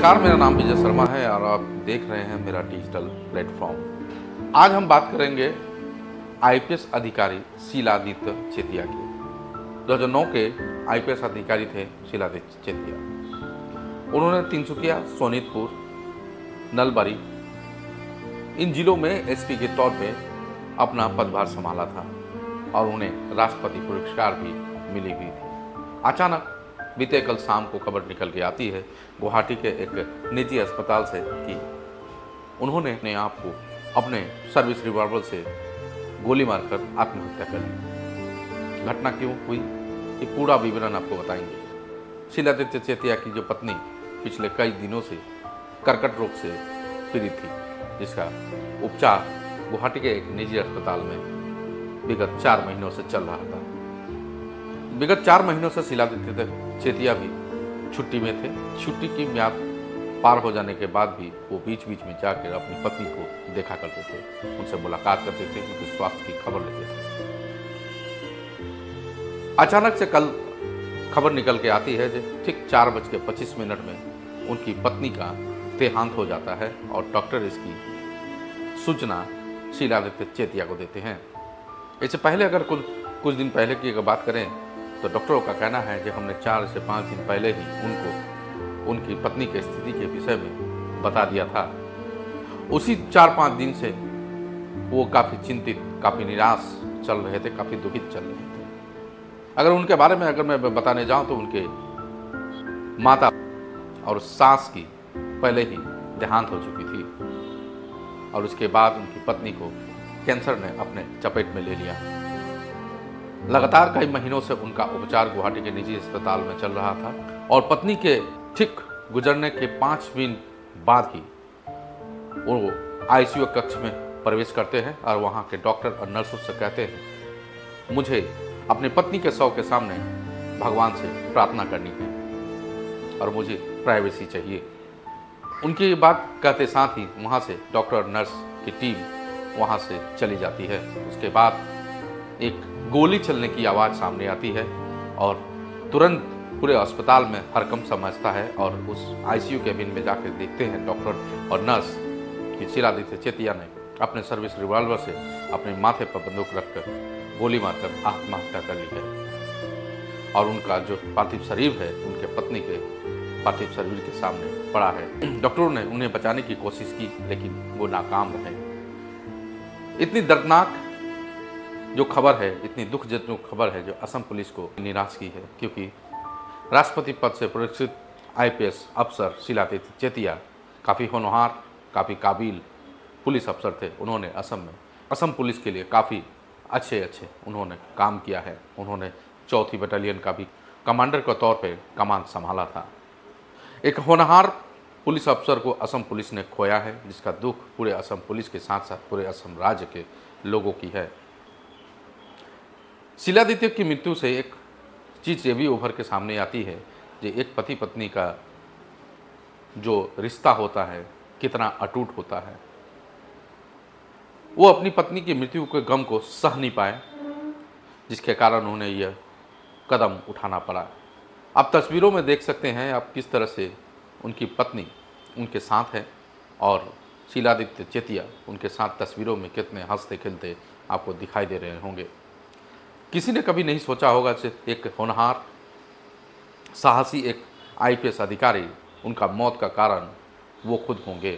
नमस्कार, मेरा नाम विजय शर्मा है और आप देख रहे हैं मेरा डिजिटल प्लेटफॉर्म। आज हम बात करेंगे आईपीएस अधिकारी शीलादित्य चेतिया की। 2009 के आईपीएस अधिकारी थे शीलादित्य चेतिया। उन्होंने तिनसुकिया, सोनितपुर, नलबारी इन जिलों में एसपी के तौर पे अपना पदभार संभाला था और उन्हें राष्ट्रपति पुरस्कार भी मिली हुई थी। अचानक बीते कल शाम को खबर निकल के आती है गुवाहाटी के एक निजी अस्पताल से कि उन्होंने अपने आप को अपने सर्विस रिवॉल्वर से गोली मारकर आत्महत्या कर ली। घटना क्यों हुई, ये पूरा विवरण आपको बताएंगे। शीलादित्य चेतिया की जो पत्नी पिछले कई दिनों से कर्कट रोग से पीड़ित थी, जिसका उपचार गुवाहाटी के एक निजी अस्पताल में विगत 4 महीनों से चल रहा था। विगत 4 महीनों से शीलादित्य चेतिया भी छुट्टी में थे। छुट्टी की म्याद पार हो जाने के बाद भी वो बीच बीच में जाकर अपनी पत्नी को देखा करते थे, उनसे मुलाकात करते थे, उनके स्वास्थ्य की खबर लेते थे। अचानक से कल खबर निकल के आती है कि ठीक 4:25 में उनकी पत्नी का देहांत हो जाता है और डॉक्टर इसकी सूचना शीलादित्य चेतिया को देते हैं। इससे पहले अगर कुछ दिन पहले की अगर बात करें तो डॉक्टरों का कहना है कि हमने 4 से 5 दिन पहले ही उनको उनकी पत्नी की स्थिति के विषय में बता दिया था। उसी 4-5 दिन से वो काफ़ी चिंतित, काफ़ी निराश चल रहे थे, काफ़ी दुखित चल रहे थे। अगर उनके बारे में अगर मैं बताने जाऊं तो उनके माता और सास की पहले ही देहांत हो चुकी थी और उसके बाद उनकी पत्नी को कैंसर ने अपने चपेट में ले लिया। लगातार कई महीनों से उनका उपचार गुवाहाटी के निजी अस्पताल में चल रहा था और पत्नी के ठीक गुजरने के 5 मिनट बाद ही वो आईसीयू कक्ष में प्रवेश करते हैं और वहाँ के डॉक्टर और नर्सों से कहते हैं, मुझे अपनी पत्नी के शव के सामने भगवान से प्रार्थना करनी है और मुझे प्राइवेसी चाहिए। उनकी बात कहते साथ ही वहाँ से डॉक्टर और नर्स की टीम वहाँ से चली जाती है। उसके बाद एक गोली चलने की आवाज़ सामने आती है और तुरंत पूरे अस्पताल में हड़कंप सा मचता है और उस आईसीयू केबिन में जाकर देखते हैं डॉक्टर और नर्स कि शीलादित्य चेतिया ने अपने सर्विस रिवॉल्वर से अपने माथे पर बंदूक रखकर गोली मारकर आत्महत्या कर ली है और उनका जो पार्थिव शरीर है उनके पत्नी के पार्थिव शरीर के सामने पड़ा है। डॉक्टरों ने उन्हें बचाने की कोशिश की लेकिन वो नाकाम रहे। इतनी दर्दनाक जो खबर है, इतनी दुखजनक खबर है जो असम पुलिस को निराश की है, क्योंकि राष्ट्रपति पद से पुरस्कृत आईपीएस अफसर शीलादित्य चेतिया काफ़ी होनहार, काफ़ी काबिल पुलिस अफसर थे। उन्होंने असम पुलिस के लिए काफ़ी अच्छे उन्होंने काम किया है। उन्होंने 4th बटालियन का भी कमांडर के तौर पे कमान संभाला था। एक होनहार पुलिस अफसर को असम पुलिस ने खोया है, जिसका दुख पूरे असम पुलिस के साथ साथ पूरे असम राज्य के लोगों की है। शीलादित्य की मृत्यु से एक चीज़ ये भी उभर के सामने आती है कि एक पति पत्नी का जो रिश्ता होता है कितना अटूट होता है। वो अपनी पत्नी की मृत्यु के गम को सह नहीं पाए, जिसके कारण उन्हें यह कदम उठाना पड़ा। आप तस्वीरों में देख सकते हैं आप किस तरह से उनकी पत्नी उनके साथ है और शीलादित्य चेतिया उनके साथ तस्वीरों में कितने हंसते खेलते आपको दिखाई दे रहे होंगे। किसी ने कभी नहीं सोचा होगा कि एक होनहार साहसी एक आईपीएस अधिकारी उनका मौत का कारण वो खुद होंगे।